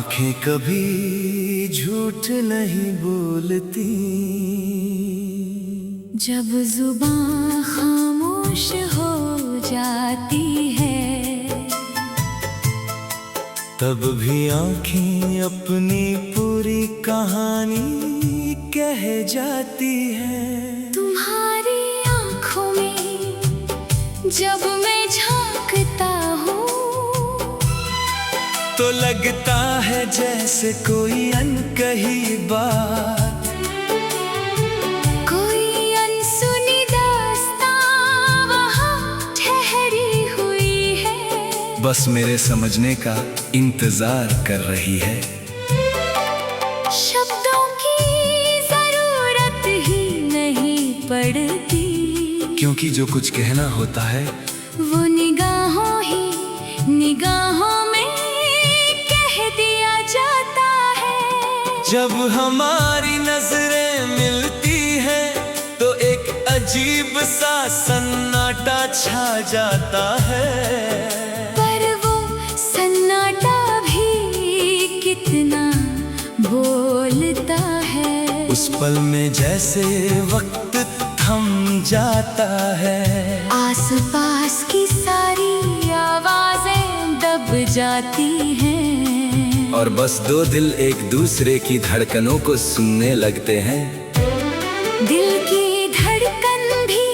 आंखें कभी झूठ नहीं बोलती, जब जुबान खामोश हो जाती है तब भी आंखें अपनी पूरी कहानी कह जाती है। तुम्हारी आंखों में जब मैं झांकता हूँ तो लगता है जैसे कोई अनकही बात, कोई अनसुनी दास्तां वहाँ ठहरी हुई है, बस मेरे समझने का इंतजार कर रही है। शब्दों की जरूरत ही नहीं पड़ती, क्योंकि जो कुछ कहना होता है वो निगाहों में कह दिया जाता है। जब हमारी नजरें मिलती हैं तो एक अजीब सा सन्नाटा छा जाता है। पर वो सन्नाटा भी कितना बोलता है, उस पल में जैसे वक्त थम जाता है। आसपास की सारी आवाजें दब जाती हैं, और बस दो दिल एक दूसरे की धड़कनों को सुनने लगते हैं। दिल की धड़कन भी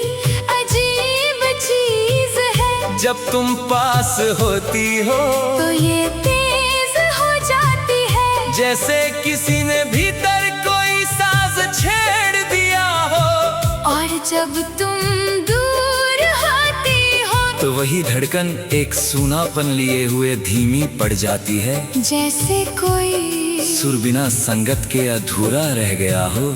अजीब चीज है, जब तुम पास होती हो तो ये तेज हो जाती है, जैसे किसी ने भीतर कोई साज छेड़ दिया हो। और जब तुम दूर होती हो तो वही धड़कन एक सूनापन लिए हुए धीमी पड़ जाती है, जैसे कोई सुर बिना संगत के अधूरा रह गया हो।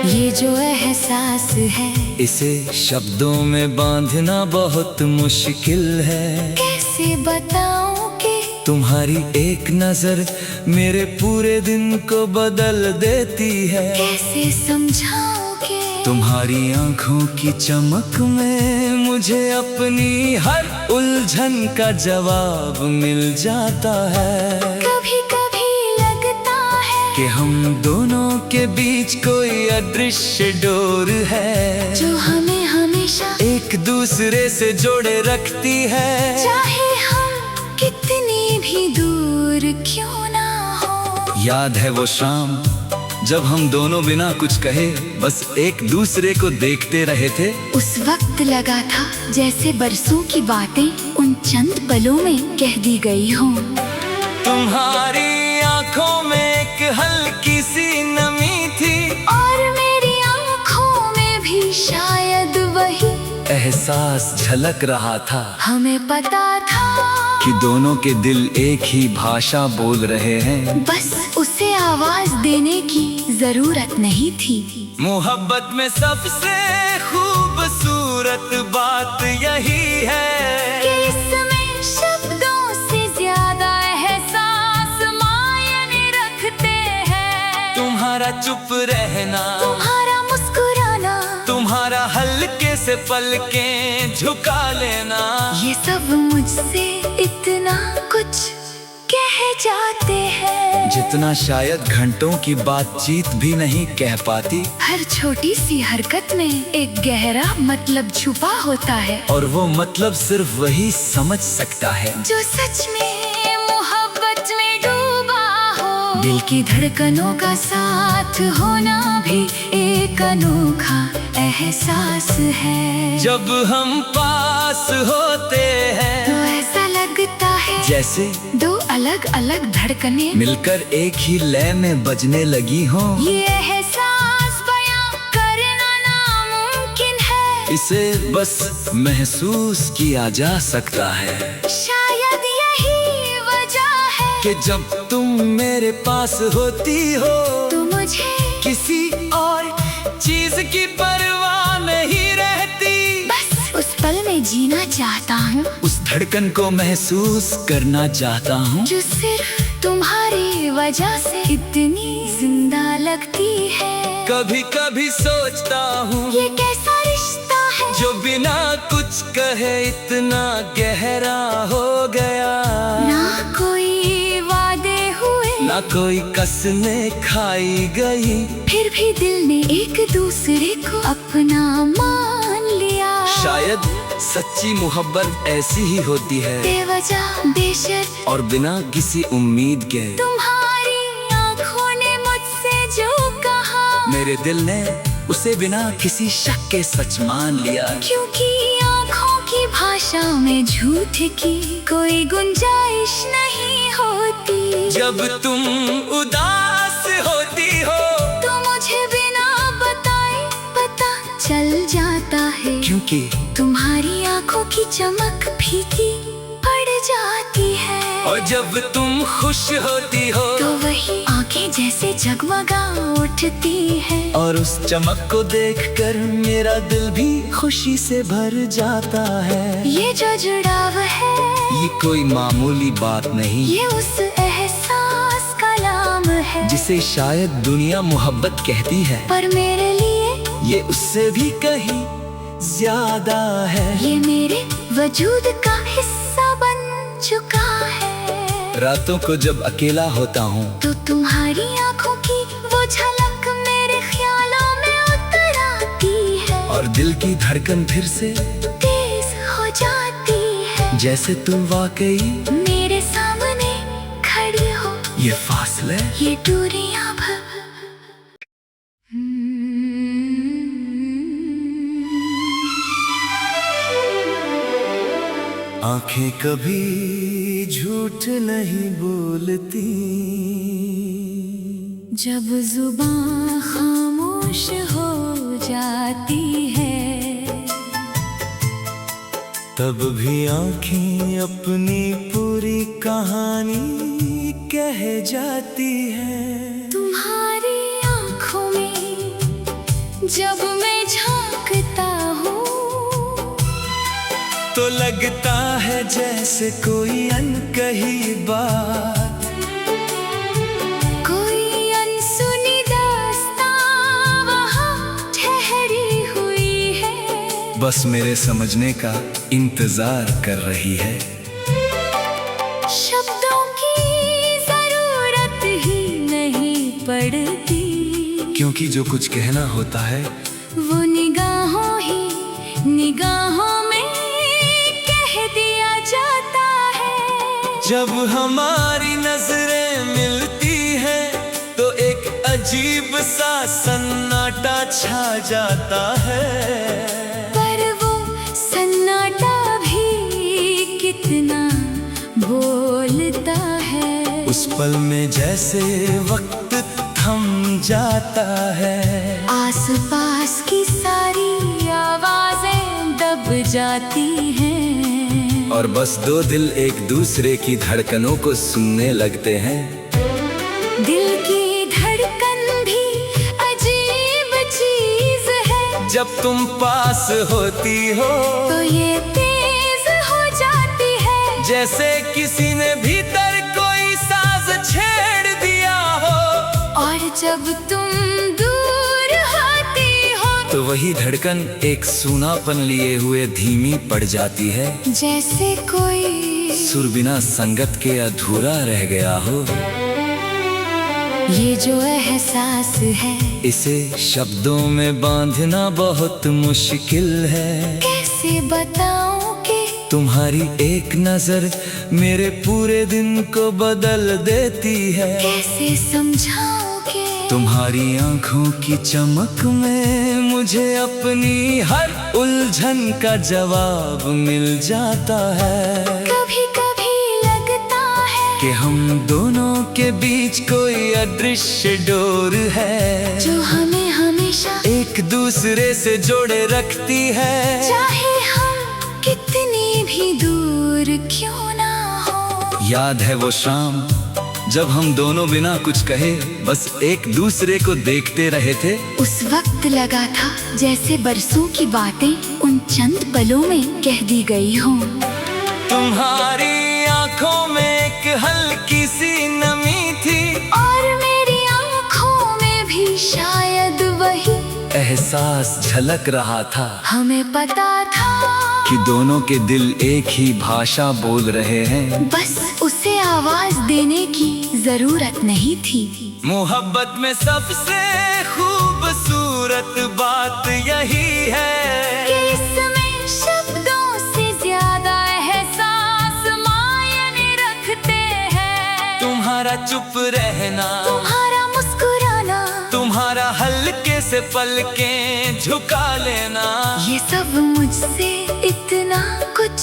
ये जो एहसास है इसे शब्दों में बांधना बहुत मुश्किल है। कैसे बताऊं कि तुम्हारी एक नजर मेरे पूरे दिन को बदल देती है। कैसे समझाऊं कि तुम्हारी आंखों की चमक में मुझे अपनी हर उलझन का जवाब मिल जाता है। कभी कभी लगता है कि हम दोनों के बीच कोई अदृश्य डोर है, जो हमें हमेशा एक दूसरे से जोड़े रखती है। चाहे हम कितनी भी दूर क्यों ना हो। याद है वो शाम जब हम दोनों बिना कुछ कहे बस एक दूसरे को देखते रहे थे। उस वक्त लगा था जैसे बरसों की बातें उन चंद पलों में कह दी गई हों। तुम्हारी आंखों में एक हल्की सी नमी थी, और मेरी आंखों में भी शायद वही एहसास झलक रहा था। हमें पता था कि दोनों के दिल एक ही भाषा बोल रहे हैं। बस उसे आवाज देने की जरूरत नहीं थी। मोहब्बत में सबसे खूबसूरत बात यही है कि इसमें शब्दों से ज्यादा एहसास मायने रखते हैं। तुम्हारा चुप रहना, तुम्हारा मुस्कुराना, तुम्हारा हल्के से पलकें झुका लेना, ये सब मुझसे इतना कुछ कह जाते हैं जितना शायद घंटों की बातचीत भी नहीं कह पाती। हर छोटी सी हरकत में एक गहरा मतलब छुपा होता है, और वो मतलब सिर्फ वही समझ सकता है जो सच में मोहब्बत में डूबा हो। दिल की धड़कनों का साथ होना भी एक अनोखा एहसास है। जब हम पास होते हैं तो ऐसा लगता है जैसे दो अलग अलग धड़कनें मिलकर एक ही लय में बजने लगी हों। ये एहसास बयां करना नामुमकिन है, इसे बस महसूस किया जा सकता है। शायद यही वजह है कि जब तुम मेरे पास होती हो तो मुझे किसी और चीज की परवाह नहीं रहती। बस उस पल में जीना चाहता हूँ, उस धड़कन को महसूस करना चाहता हूँ, जो सिर्फ तुम्हारी वजह से इतनी जिंदा लगती है। कभी कभी सोचता हूँ ये कैसा रिश्ता है जो बिना कुछ कहे इतना गहरा हो गया। ना कोई कोई कसमें खाई गई, फिर भी दिल ने एक दूसरे को अपना मान लिया। शायद सच्ची मोहब्बत ऐसी ही होती है, बेवजह बेशर्त और बिना किसी उम्मीद के। तुम्हारी आँखों ने मुझसे जो कहा, मेरे दिल ने उसे बिना किसी शक के सच मान लिया। क्योंकि आँखों की भाषा में झूठ की कोई गुंजाइश नहीं होती। जब तुम उदास होती हो तो मुझे बिना बताए पता चल जाता है, क्योंकि तुम्हारी आँखों की चमक फीकी पड़ जाती है। और जब तुम खुश होती हो तो वही आँखें जैसे जगमगा उठती है, और उस चमक को देखकर मेरा दिल भी खुशी से भर जाता है। ये जो जुड़ाव है ये कोई मामूली बात नहीं, ये उस एहसास का नाम है जिसे शायद दुनिया मोहब्बत कहती है, पर मेरे लिए ये उससे भी कहीं ज्यादा है। ये मेरे वजूद का हिस्सा बन चुका है। रातों को जब अकेला होता हूँ तो तुम्हारी आँखों की वो झलक मेरे ख्यालों में उतर आती है, और दिल की धड़कन फिर से तेज हो जाती है। जैसे तुम वाकई मेरे सामने खड़ी हो, ये फासले ये दूरियां भर। आंखें कभी झूठ नहीं बोलती, जब जुबान खामोश हो जाती है, तब भी आंखें अपनी पूरी कहानी कह जाती है। तुम्हारी आँखों में जब मैं झांकता हूँ तो लगता है जैसे कोई अनकही बात, कोई अनसुनी दास्तां वहाँ ठहरी हुई है, बस मेरे समझने का इंतजार कर रही है। शब्दों की जरूरत ही नहीं पड़ती, क्योंकि जो कुछ कहना होता है वो निगाहों में कह दिया जाता है। जब हमारी नजरें मिलती हैं तो एक अजीब सा सन्नाटा छा जाता है, पर वो सन्नाटा भी कितना बोलता है। उस पल में जैसे वक्त थम जाता है, आसपास की सारी आवाजें दब जाती हैं, और बस दो दिल एक दूसरे की धड़कनों को सुनने लगते हैं। दिल की धड़कन भी अजीब चीज है, जब तुम पास होती हो तो ये तेज हो जाती है, जैसे किसी ने भीतर कोई साज छेड़ दिया हो। और जब तुम दूर होती हो तो वही धड़कन एक सूनापन लिए हुए धीमी पड़ जाती है, जैसे कोई सुर बिना संगत के अधूरा रह गया हो। ये जो एहसास है इसे शब्दों में बांधना बहुत मुश्किल है। कैसे बताऊं कि तुम्हारी एक नजर मेरे पूरे दिन को बदल देती है। कैसे समझाऊं कि तुम्हारी आंखों की चमक में मुझे अपनी हर उलझन का जवाब मिल जाता है। कभी कभी लगता है कि हम दोनों के बीच कोई अदृश्य डोर है, जो हमें हमेशा एक दूसरे से जोड़े रखती है। चाहे हम कितनी भी दूर क्यों ना हो। याद है वो शाम जब हम दोनों बिना कुछ कहे बस एक दूसरे को देखते रहे थे। उस वक्त लगा था जैसे बरसों की बातें उन चंद पलों में कह दी गई हों। तुम्हारी आंखों में एक हल्की सी नमी थी, और मेरी आंखों में भी शायद वही एहसास झलक रहा था हमें पता था कि दोनों के दिल एक ही भाषा बोल रहे हैं। बस उसे आवाज देने की जरूरत नहीं थी। मोहब्बत में सबसे खूबसूरत बात यही है कि इसमें शब्दों से ज्यादा एहसास मायने रखते हैं। तुम्हारा चुप रहना, तुम्हारा मुस्कुराना, तुम्हारा हल्के से पलकें झुका लेना, ये सब मुझसे इतना कुछ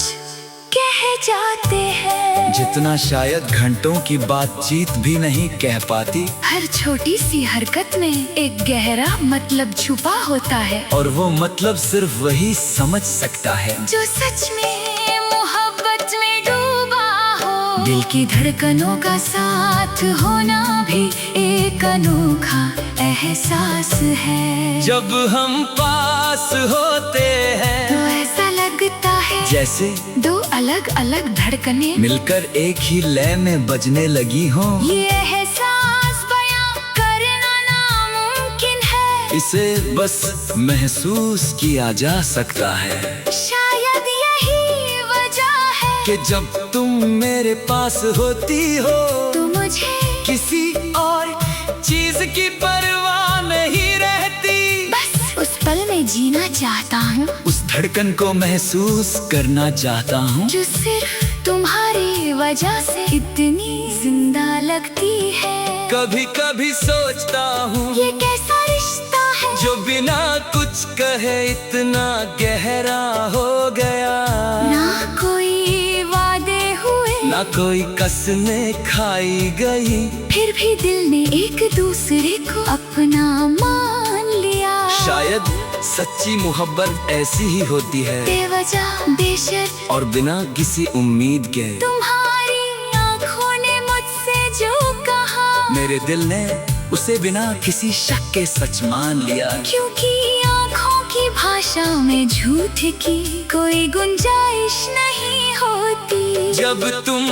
कह जाते हैं जितना शायद घंटों की बातचीत भी नहीं कह पाती। हर छोटी सी हरकत में एक गहरा मतलब छुपा होता है और वो मतलब सिर्फ वही समझ सकता है जो सच में मोहब्बत में डूबा हो। दिल की धड़कनों का साथ होना भी एक अनोखा एहसास है। जब हम पास होते हैं तो ऐसा लगता है जैसे दो अलग अलग धड़कनें मिलकर एक ही लय में बजने लगी हो। ये एहसास बयां करना नामुमकिन है। इसे बस महसूस किया जा सकता है। शायद यही वजह है कि जब तुम मेरे पास होती हो तो मुझे किसी और चीज की परवाह नहीं रहती। बस उस पल में जीना चाहता हूँ, उस धड़कन को महसूस करना चाहता हूँ जो सिर्फ तुम्हारी वजह से इतनी जिंदा लगती है। कभी कभी सोचता हूँ ये कैसा रिश्ता है जो बिना कुछ कहे इतना गहरा हो गया। ना कोई वादे हुए, ना कोई कसमें खाई गई, फिर भी दिल ने एक दूसरे को अपना मान लिया। शायद सच्ची मोहब्बत ऐसी ही होती है, बेवजह बेशर्त और बिना किसी उम्मीद के। तुम्हारी आँखों ने मुझसे जो कहा, मेरे दिल ने उसे बिना किसी शक के सच मान लिया। क्योंकि आँखों की भाषा में झूठ की कोई गुंजाइश नहीं होती। जब तुम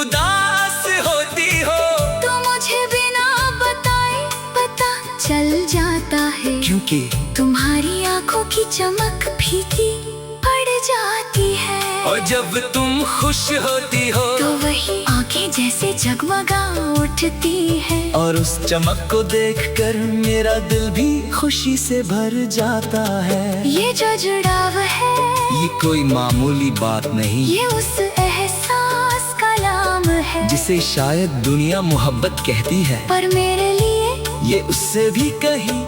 उदास होती हो तो मुझे बिना बताए पता चल जाता है, क्योंकि तुम्हारी आँखों की चमक फीकी पड़ जाती है। और जब तुम खुश होती हो तो वही आँखें जैसे जगमगा उठती है। और उस चमक को देखकर मेरा दिल भी खुशी से भर जाता है। ये जो जुड़ाव है ये कोई मामूली बात नहीं, ये उस एहसास का नाम है जिसे शायद दुनिया मोहब्बत कहती है, पर मेरे लिए ये उससे भी कहीं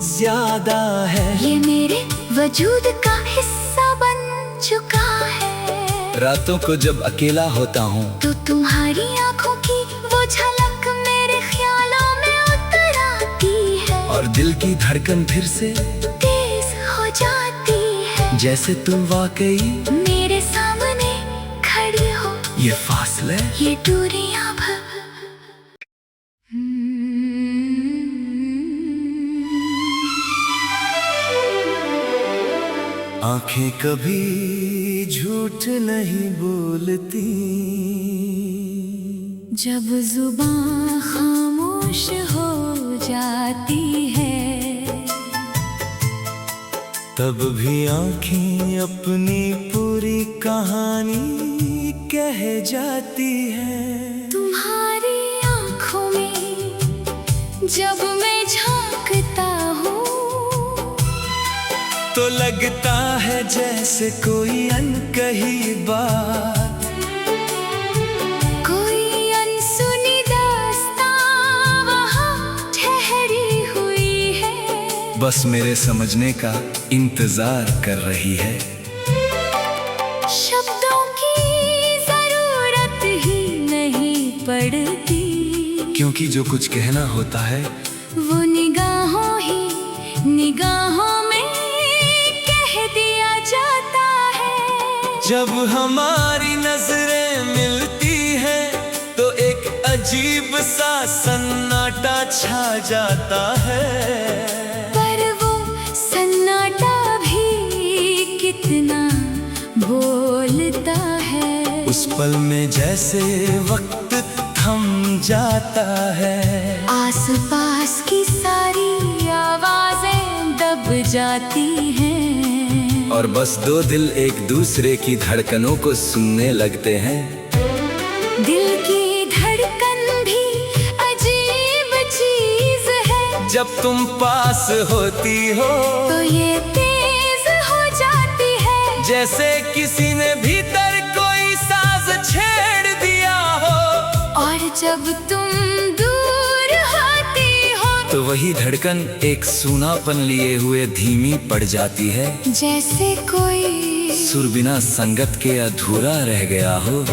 ज्यादा है। ये मेरे वजूद का हिस्सा बन चुका है। रातों को जब अकेला होता हूँ तो तुम्हारी आँखों की वो झलक मेरे ख्यालों में उतर आती है, और दिल की धड़कन फिर से तेज हो जाती है। जैसे तुम वाकई मेरे सामने खड़ी हो, ये फासले, ये दूरियां आंखें कभी झूठ नहीं बोलती। जब जुबान खामोश हो जाती है, तब भी आंखें अपनी पूरी कहानी कह जाती है। तुम्हारी आँखों में जब मैं झांकता हूँ तो लगता है जैसे कोई अनकही बात, कोई अनसुनी दास्तां वहाँ ठहरी हुई है। बस मेरे समझने का इंतजार कर रही है। शब्दों की जरूरत ही नहीं पड़ती, क्योंकि जो कुछ कहना होता है वो निगाहों ही निगाहों में कह दिया जाता है। जब हमारी नजरें मिलती हैं तो एक अजीब सा सन्नाटा छा जाता है। पर वो सन्नाटा भी कितना बोलता है। उस पल में जैसे वक्त थम जाता है। आसपास की सारी आवाजें दब जाती हैं। और बस दो दिल एक दूसरे की धड़कनों को सुनने लगते हैं। दिल की धड़कन भी अजीब चीज है, जब तुम पास होती हो तो ये तेज हो जाती है। जैसे किसी ने भीतर कोई साज छेड़ दिया हो। और जब तुम दूर होती हो, तो वही धड़कन एक सूनापन लिए हुए धीमी पड़ जाती है। जैसे कोई सुर बिना संगत के अधूरा रह गया हो।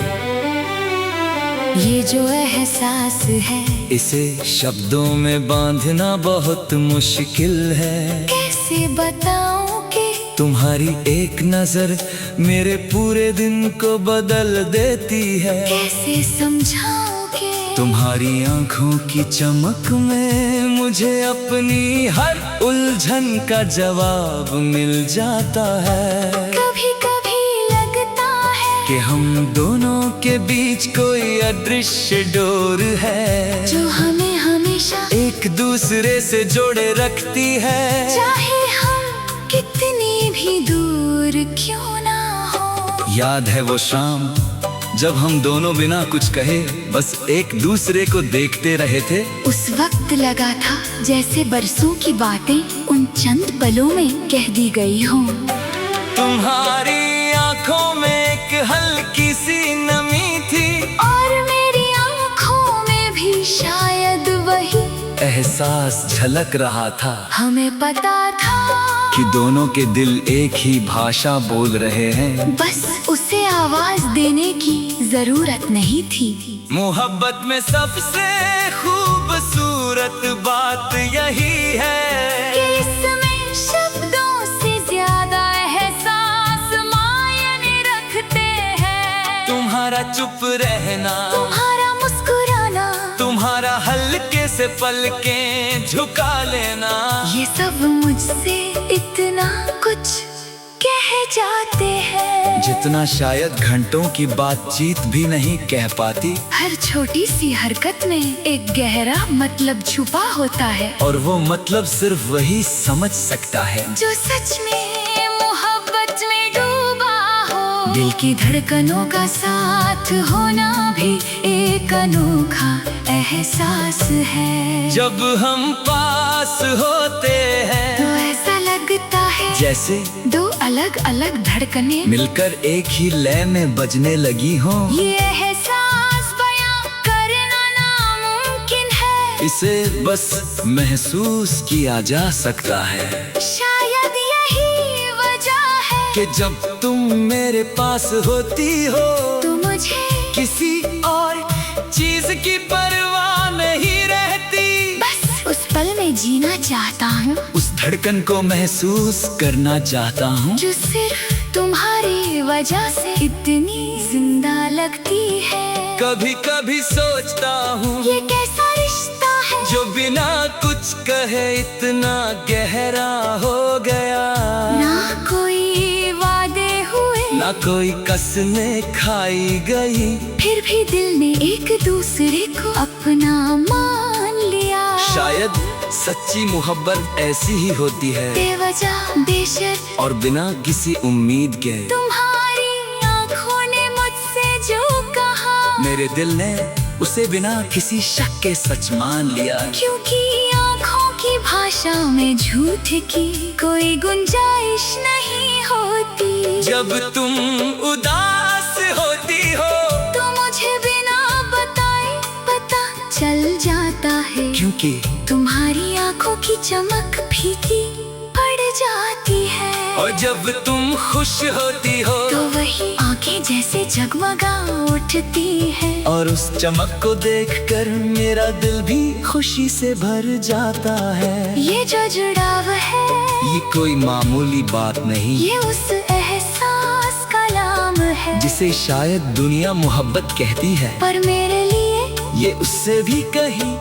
ये जो एहसास है, इसे शब्दों में बांधना बहुत मुश्किल है। कैसे बताऊं कि तुम्हारी एक नजर मेरे पूरे दिन को बदल देती है। कैसे समझाऊं कि तुम्हारी आंखों की चमक में मुझे अपनी हर उलझन का जवाब मिल जाता है। कभी कभी लगता है कि हम दोनों के बीच कोई अदृश्य डोर है, जो हमें हमेशा एक दूसरे से जोड़े रखती है। चाहे हम कितनी भी दूर क्यों ना हो। याद है वो शाम जब हम दोनों बिना कुछ कहे बस एक दूसरे को देखते रहे थे। उस वक्त लगा था जैसे बरसों की बातें उन चंद पलों में कह दी गई हों। तुम्हारी आंखों में एक हल्की सी नमी थी, और मेरी आंखों में भी शायद वही एहसास झलक रहा था। हमें पता था कि दोनों के दिल एक ही भाषा बोल रहे हैं। बस उसे आवाज देने की जरूरत नहीं थी। मोहब्बत में सबसे खूबसूरत बात यही है कि इसमें शब्दों से ज्यादा एहसास मायने रखते हैं। तुम्हारा चुप रहना, तुम्हारा मुस्कुराना, तुम्हारा हल्के से पलकें झुका लेना, ये सब मुझसे इतना कुछ कह जाते हैं जितना शायद घंटों की बातचीत भी नहीं कह पाती। हर छोटी सी हरकत में एक गहरा मतलब छुपा होता है, और वो मतलब सिर्फ वही समझ सकता है जो सच में मोहब्बत में डूबा हो। दिल की धड़कनों का साथ होना भी एक अनोखा एहसास है। जब हम पास होते हैं तो ऐसा लगता है जैसे दो अलग अलग धड़कनें मिलकर एक ही लय में बजने लगी हो। ये एहसास बयां करना नामुमकिन है। इसे बस महसूस किया जा सकता है शायद यही वजह है कि जब तुम मेरे पास होती हो तो मुझे किसी और चीज की परवाह नहीं रहती। बस उस पल में जीना चाहता हूँ, उस धड़कन को महसूस करना चाहता हूँ जो सिर्फ तुम्हारी वजह से इतनी जिंदा लगती है। कभी कभी सोचता हूँ ये कैसा रिश्ता है जो बिना कुछ कहे इतना गहरा हो गया। ना कोई वादे हुए, ना कोई कसमें खाई गई, फिर भी दिल ने एक दूसरे को अपना मान लिया। शायद सच्ची मोहब्बत ऐसी ही होती है, बेवजह बेशर्त और बिना किसी उम्मीद के। तुम्हारी आंखों ने मुझसे जो कहा, मेरे दिल ने उसे बिना किसी शक के सच मान लिया। क्योंकि आंखों की भाषा में झूठ की कोई गुंजाइश नहीं होती। जब तुम उदास होती हो तो मुझे बिना बताए पता चल जाता है, क्योंकि तुम्हारी आंखों की चमक फीकी पड़ जाती है। और जब तुम खुश होती हो तो वही आंखें जैसे जगमगा उठती है। और उस चमक को देखकर मेरा दिल भी खुशी से भर जाता है। ये जो जुड़ाव है, ये कोई मामूली बात नहीं, ये उस एहसास का नाम है जिसे शायद दुनिया मोहब्बत कहती है, पर मेरे लिए ये उससे भी कहीं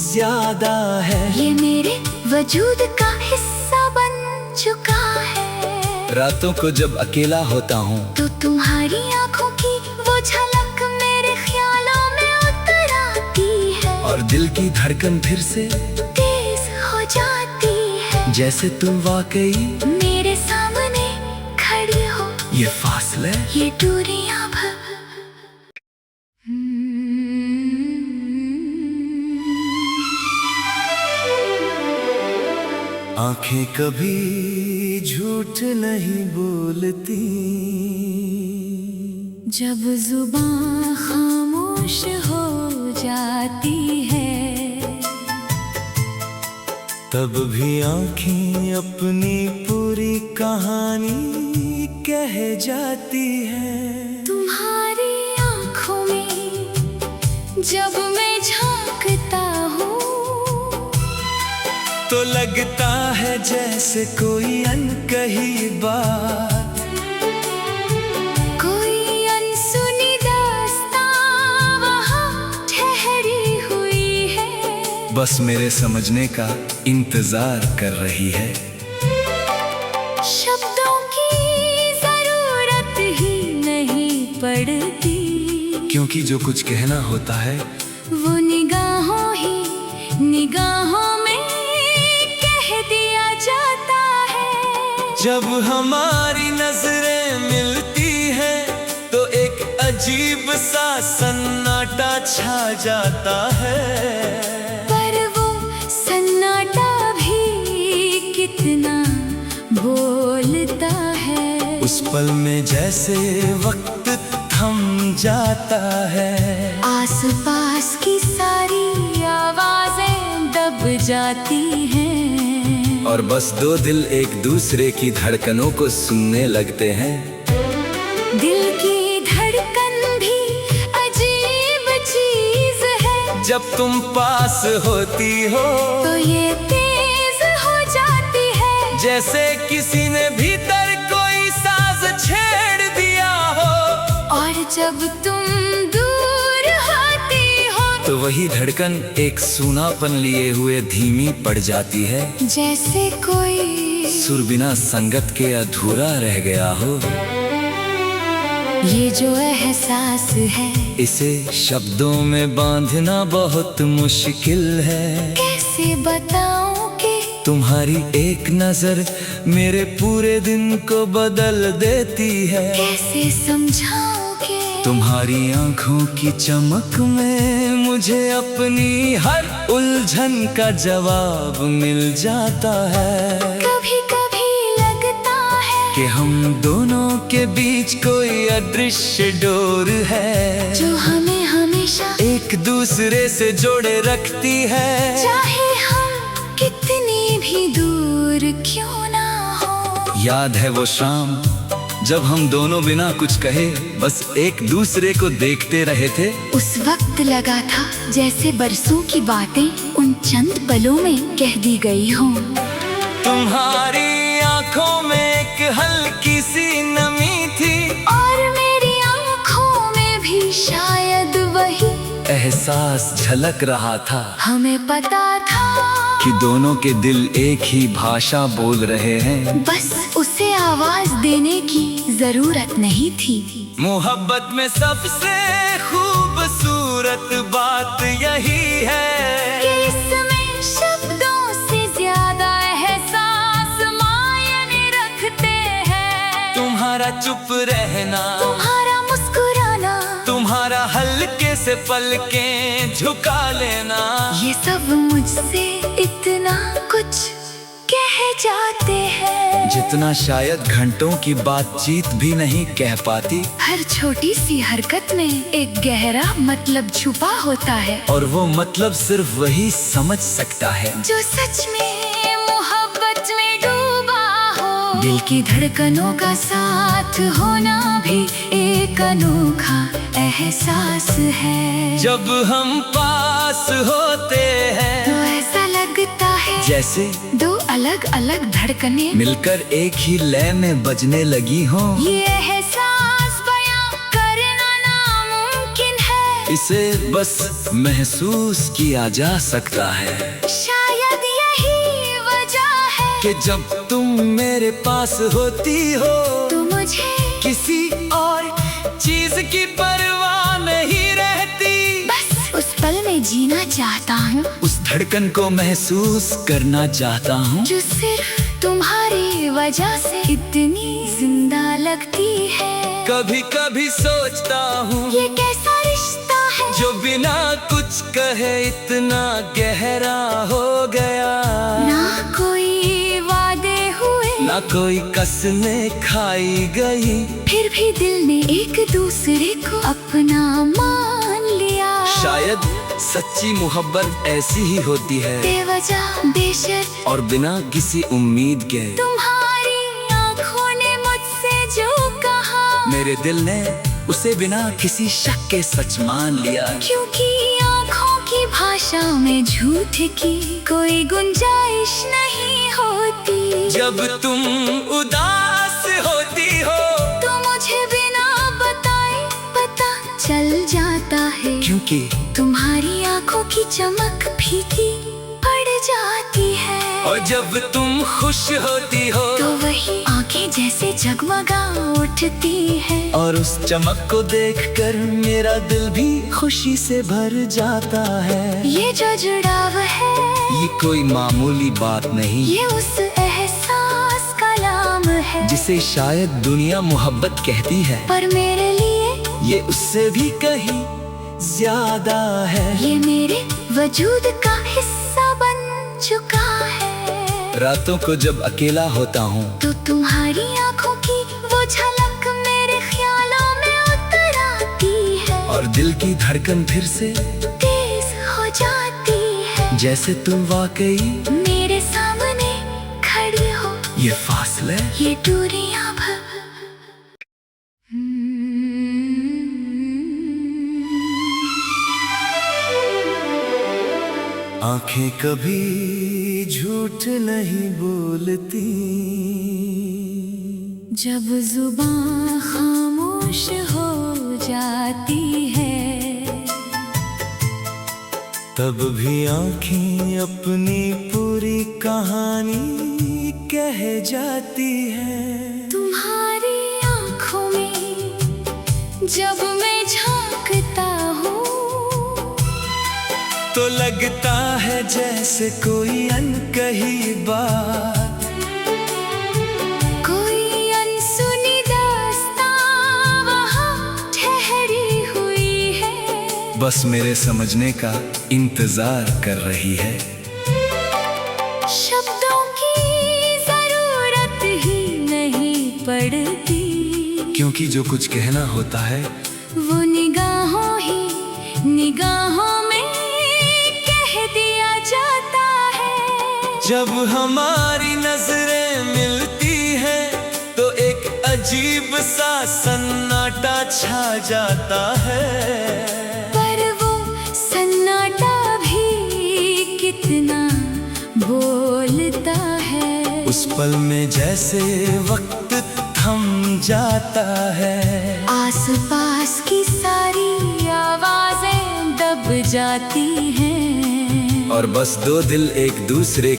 ज्यादा है। ये मेरे वजूद का हिस्सा बन चुका है। रातों को जब अकेला होता हूँ तो तुम्हारी आंखों की वो झलक मेरे ख्यालों में उतर आती है, और दिल की धड़कन फिर से तेज हो जाती है। जैसे तुम वाकई मेरे सामने खड़ी हो। ये फासले, ये दूरियां भर। आंखें कभी झूठ नहीं बोलती, जब जुबान खामोश हो जाती है, तब भी आंखें अपनी पूरी कहानी कह जाती है। तुम्हारी आंखों में जब मैं झांकता हूँ, तो लगता है जैसे कोई अनकही बात, कोई अनसुनी दास्तां वहाँ ठहरी हुई है, बस मेरे समझने का इंतजार कर रही है। शब्दों की जरूरत ही नहीं पड़ती, क्योंकि जो कुछ कहना होता है वो निगाहों में कह दिया जाता है। जब हमारी नजरें मिलती हैं, तो एक अजीब सा सन्नाटा छा जाता है। पर वो सन्नाटा भी कितना बोलता है। उस पल में जैसे वक्त थम जाता है, आसपास की सारी आवाजें दब जाती हैं, और बस दो दिल एक दूसरे की धड़कनों को सुनने लगते हैं। दिल की धड़कन भी अजीब चीज है, जब तुम पास होती हो तो ये तेज हो जाती है, जैसे किसी ने भीतर कोई साज छेड़ दिया हो। और जब तुम दूर होती हो, तो वही धड़कन एक सूनापन लिए हुए धीमी पड़ जाती है, जैसे कोई सुर बिना संगत के अधूरा रह गया हो। ये जो एहसास है, इसे शब्दों में बांधना बहुत मुश्किल है। कैसे बताऊं कि तुम्हारी एक नजर मेरे पूरे दिन को बदल देती है। कैसे समझाऊं कि तुम्हारी आंखों की चमक में मुझे अपनी हर उलझन का जवाब मिल जाता है। कभी कभी लगता है कि हम दोनों के बीच कोई अदृश्य डोर है, जो हमें हमेशा एक दूसरे से जोड़े रखती है। चाहे हम कितनी भी दूर क्यों ना हो। याद है वो शाम जब हम दोनों बिना कुछ कहे बस एक दूसरे को देखते रहे थे। उस वक्त लगा था जैसे बरसों की बातें उन चंद पलों में कह दी गई हों। तुम्हारी आंखों में एक हल्की सी नमी थी, और मेरी आंखों में भी शायद वही एहसास झलक रहा था। हमें पता था कि दोनों के दिल एक ही भाषा बोल रहे हैं, बस उसे आवाज देने की जरूरत नहीं थी। मोहब्बत में सबसे खूबसूरत बात यही है कि इसमें शब्दों से ज्यादा एहसास मायने रखते हैं। तुम्हारा चुप रहना, तुम्हारा मुस्कुराना, तुम्हारा हल्के से पलकें झुका लेना, ये सब मुझसे इतना कुछ कह जाते हैं, जितना शायद घंटों की बातचीत भी नहीं कह पाती। हर छोटी सी हरकत में एक गहरा मतलब छुपा होता है, और वो मतलब सिर्फ वही समझ सकता है जो सच में मोहब्बत में डूबा हो। दिल की धड़कनों का साथ होना भी एक अनोखा एहसास है। जब हम पास होते हैं तो ऐसा लगता है जैसे दो अलग अलग धड़कनें मिलकर एक ही लय में बजने लगी हों। ये एहसास बयां करना नामुमकिन है, इसे बस महसूस किया जा सकता है। शायद यही वजह है कि जब तुम मेरे पास होती हो तो मुझे किसी और चीज की परवाह नहीं रहती। बस उस पल में में जीना चाहता हूँ, उस धड़कन को महसूस करना चाहता हूँ जो सिर्फ तुम्हारी वजह से इतनी जिंदा लगती है। कभी कभी सोचता हूँ ये कैसा रिश्ता है जो बिना कुछ कहे इतना गहरा हो गया। ना कोई वादे हुए, ना कोई कसमें खाई गई, फिर भी दिल ने एक दूसरे को अपना मान लिया। शायद सच्ची मोहब्बत ऐसी ही होती है, बेवजह बेशर्त और बिना किसी उम्मीद के। तुम्हारी आँखों ने मुझसे जो कहा, मेरे दिल ने उसे बिना किसी शक के सच मान लिया। क्योंकि आँखों की भाषा में झूठ की कोई गुंजाइश नहीं होती। जब तुम उदास होती हो तो मुझे बिना बताए पता चल जाता है, क्योंकि तुम्हारी आँखों की चमक फीकी पड़ जाती है। और जब तुम खुश होती हो तो वही आँखें जैसे जगमगा उठती है, और उस चमक को देखकर मेरा दिल भी खुशी से भर जाता है। ये जो जुड़ाव है ये कोई मामूली बात नहीं, ये उस एहसास का नाम है जिसे शायद दुनिया मोहब्बत कहती है, पर मेरे लिए ये उससे भी कहीं ज्यादा है। ये मेरे वजूद का हिस्सा बन चुका है। रातों को जब अकेला होता हूँ तो तुम्हारी आँखों की वो झलक मेरे ख्यालों में उतर आती है, और दिल की धड़कन फिर से तेज हो जाती है, जैसे तुम वाकई मेरे सामने खड़ी हो। ये फासले, ये दूरियां आंखें कभी झूठ नहीं बोलती, जब जुबान खामोश हो जाती है, तब भी आंखें अपनी पूरी कहानी कह जाती है। तुम्हारी आँखों में जब मैं झांकता हूँ तो लगता है जैसे कोई अनकही बात, कोई अनसुनी दास्तां वहाँ ठहरी हुई है, बस मेरे समझने का इंतजार कर रही है। शब्दों की जरूरत ही नहीं पड़ती, क्योंकि जो कुछ कहना होता है वो निगाहों ही निगाहों में कह दिया जाता है। जब हमारी नजरें मिलती हैं तो एक अजीब सा सन्नाटा छा जाता है, पर वो सन्नाटा भी कितना बोलता है। उस पल में जैसे वक्त थम जाता है, आसपास की सारी आवाजें दब जाती हैं, और बस दो दिल एक दूसरे